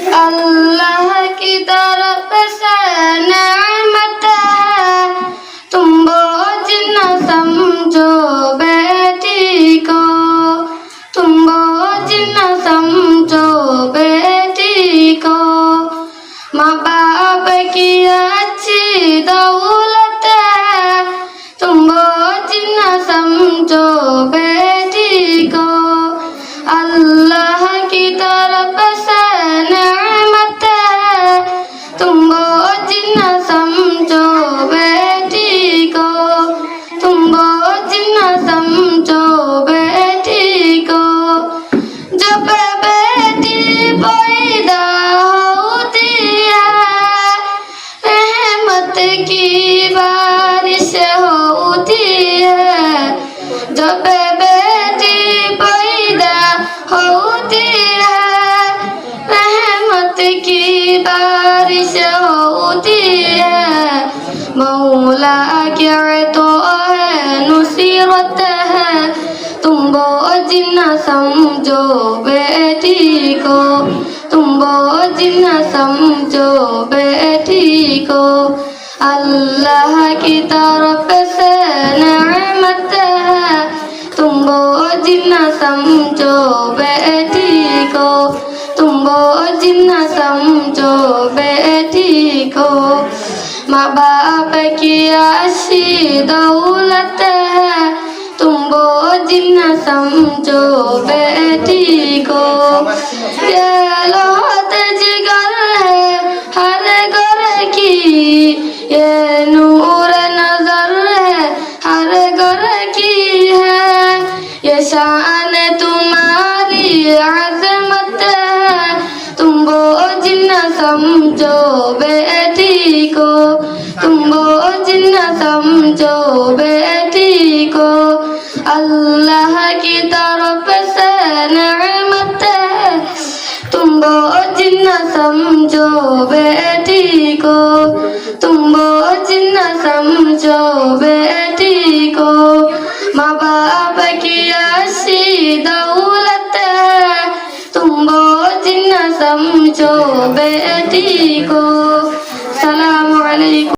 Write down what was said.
अल्लाह की तरफ से नेमत है, तुम बोझ न समझो बेटी को, तुम बोझ न समझो बेटी को। माँ बाप की अच्छी दौलत है, तुम बोझ न समझो बेटी को। अल्लाह की तरफ से नेमत है, तुम बोझ न समझो बेटी को, तुम बोझ न समझो बेटी को। जब बेटी पैदा होती है, रहमत की बारिश होती है। जब बेटी पैदा होती है, रहमत की बारिश होती है। मौला क्या तो है नुसीरत है, तुम बोझ न समझो बेटी को, तुम बोझ न समझो बेटी को। अल्लाह की तरफ से नेमत है, तुम बोझ न समझो बेटी को, तुम बोझ न समझो बेटी को। माँ बाप की अच्छी दौलत है, तुम बोझ न समझो बेटी को। ये लौहत जिगर है हर घर की, ये नूर नजर है हर घर की है। ये शान तुम्हारी अजमत है, तुम बोझ न समझो बेटी को, तुम बोझ न समझो बेटी को। अल्लाह की तरफ से नेमत है, तुम बोझ न समझो बेटी को, तुम बोझ न समझो बेटी को। माँ बाप की अच्छी दौलत है, तुम बोझ न समझो बेटी को। सलाम अलैकुम।